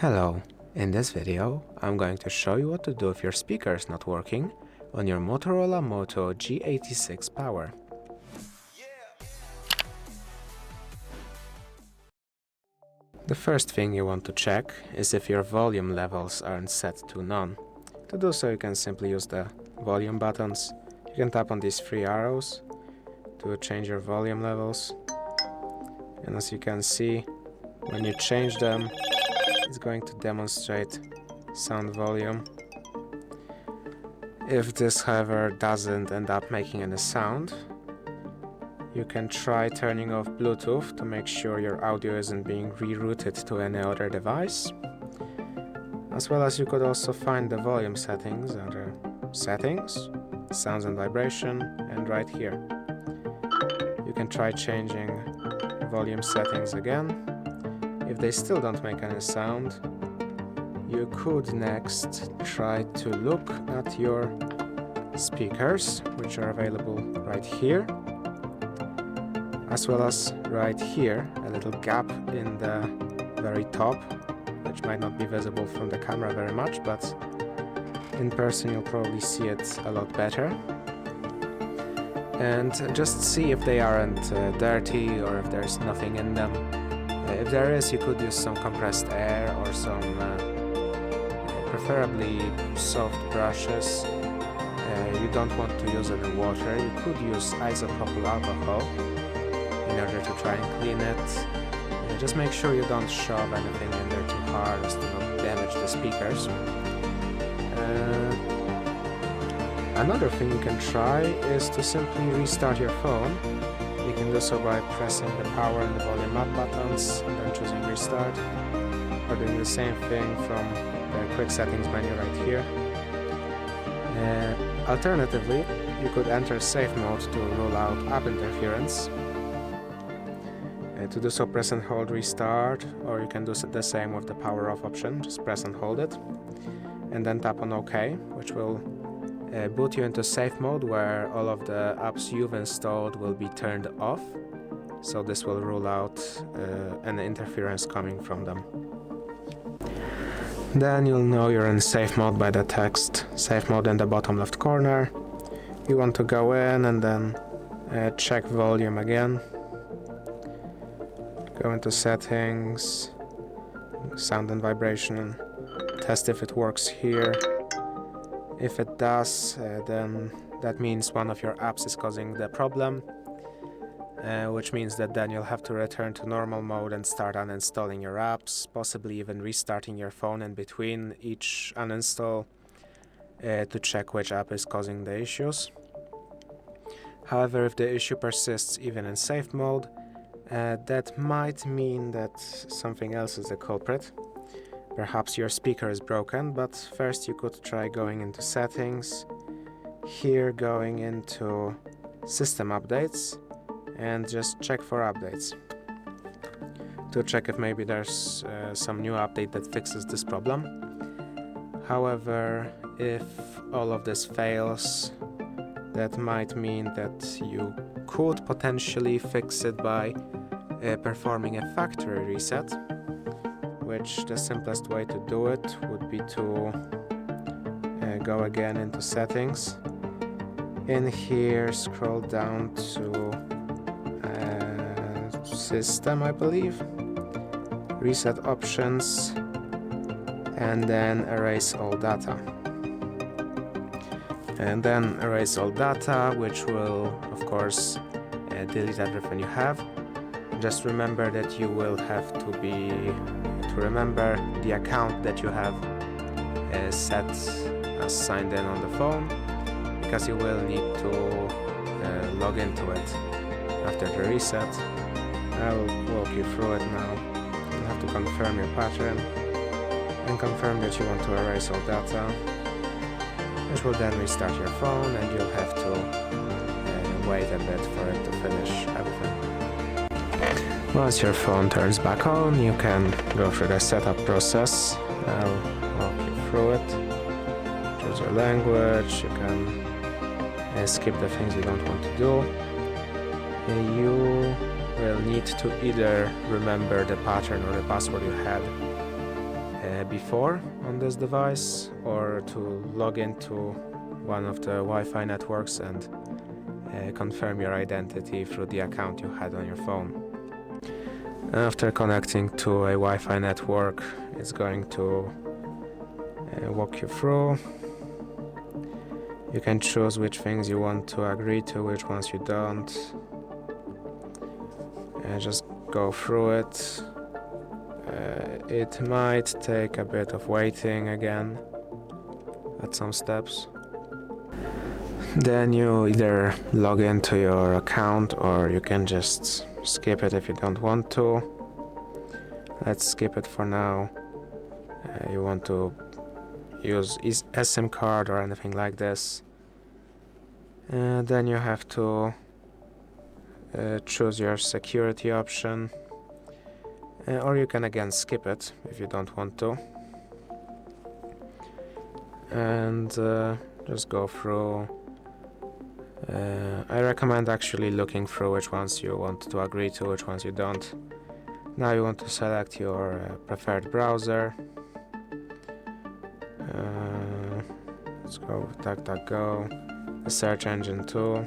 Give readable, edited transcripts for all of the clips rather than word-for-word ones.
Hello, in this video I'm going to show you what to do if your speaker is not working on your Motorola Moto G86 Power. The first thing you want to check is if your volume levels aren't set to none. To do so you can simply use the volume buttons. You can tap on these three arrows to change your volume levels, and as you can see, when you change them it's going to demonstrate sound volume. If this, however, doesn't end up making any sound, you can try turning off Bluetooth to make sure your audio isn't being rerouted to any other device. As well as you could also find the volume settings under Settings, Sounds and Vibration, and right here. You can try changing volume settings again. If they still don't make any sound, you could next try to look at your speakers, which are available right here, as well as right here, a little gap in the very top, which might not be visible from the camera very much, but in person you'll probably see it a lot better. And just see if they aren't dirty or if there's nothing in them. If there is, you could use some compressed air or some preferably soft brushes. You don't want to use any water. You could use isopropyl alcohol in order to try and clean it. Just make sure you don't shove anything in there too hard as to not damage the speakers. Another thing you can try is to simply restart your phone. You can do so by pressing the power and the volume up buttons and then choosing restart, or doing the same thing from the quick settings menu right here. Alternatively, you could enter safe mode to rule out app interference. To do so, press and hold restart, or you can do the same with the power off option. Just press and hold it and then tap on OK, which will boot you into safe mode, where all of the apps you've installed will be turned off, so this will rule out any interference coming from them. Then you'll know you're in safe mode by the text safe mode in the bottom left corner. You want to go in and then check volume again. Go into settings, sound and vibration, test if it works here. If it does, then that means one of your apps is causing the problem, which means that then you'll have to return to normal mode and start uninstalling your apps, possibly even restarting your phone in between each uninstall to check which app is causing the issues. However, if the issue persists even in safe mode, that might mean that something else is the culprit. Perhaps your speaker is broken, but first you could try going into settings, here going into system updates, and just check for updates to check if maybe there's some new update that fixes this problem. However, if all of this fails, that might mean that you could potentially fix it by performing a factory reset, which the simplest way to do it would be to go again into settings. In here, scroll down to system, I believe, reset options, and then erase all data. And then erase all data, which will, of course, delete everything you have. Just remember that you will have to remember the account that you have set as signed in on the phone, because you will need to log into it after the reset. I'll walk you through it now. You'll have to confirm your pattern and confirm that you want to erase all data, which will then restart your phone, and you'll have to wait a bit for it to finish everything. Once your phone turns back on, you can go through the setup process. I'll walk you through it. Choose your language. You can skip the things you don't want to do. You will need to either remember the pattern or the password you had before on this device, or to log into one of the Wi-Fi networks and confirm your identity through the account you had on your phone. After connecting to a Wi-Fi network, it's going to walk you through. You can choose which things you want to agree to, which ones you don't. Just go through it. It might take a bit of waiting again at some steps. Then you either log into your account, or you can just skip it if you don't want to. Let's skip it for now. You want to use a SIM card or anything like this. Then you have to choose your security option, or you can again skip it if you don't want to, and just go through. I recommend actually looking through which ones you want to agree to, which ones you don't. Now you want to select your preferred browser. Let's go with DuckDuckGo, the search engine too.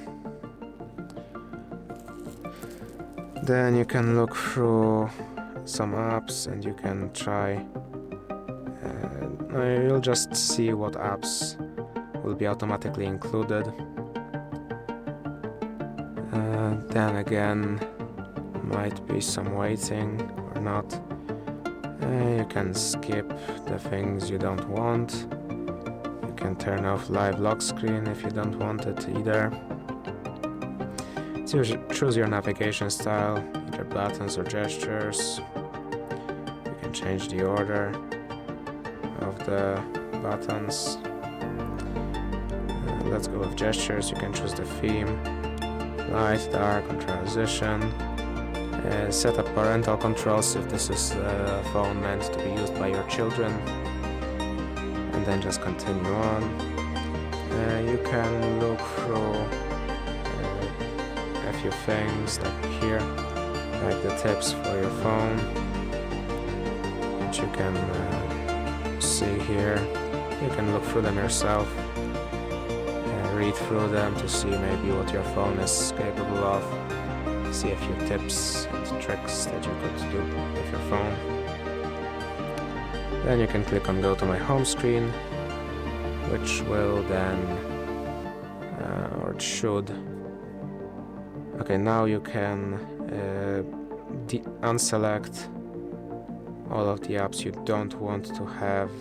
Then you can look through some apps and you can try. You'll just see what apps will be automatically included. Then again, might be some waiting or not. You can skip the things you don't want. You can turn off live lock screen if you don't want it either. So choose your navigation style, either buttons or gestures. You can change the order of the buttons. Let's go with gestures. You can choose the theme, light, dark, and transition. Set up parental controls if this is a phone meant to be used by your children, and then just continue on. You can look through a few things like here, like the tips for your phone, which you can see here. You can look through them yourself, read through them to see maybe what your phone is capable of, see a few tips and tricks that you could do with your phone. Then you can click on Go to my home screen, which will then, or it should. Okay, now you can unselect all of the apps you don't want to have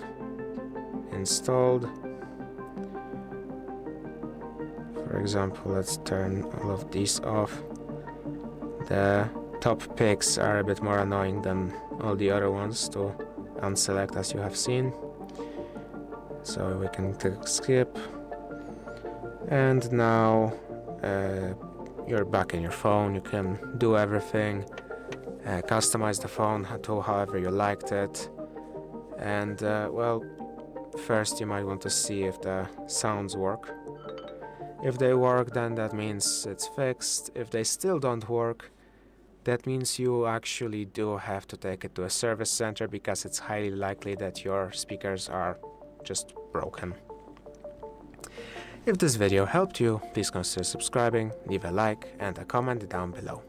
installed. For example, let's turn all of these off. The top picks are a bit more annoying than all the other ones to unselect, as you have seen. So we can click skip, and now you're back in your phone. You can do everything, customize the phone to however you liked it, and well, first you might want to see if the sounds work. If they work, then that means it's fixed. If they still don't work, that means you actually do have to take it to a service center, because it's highly likely that your speakers are just broken. If this video helped you, please consider subscribing, leave a like and a comment down below.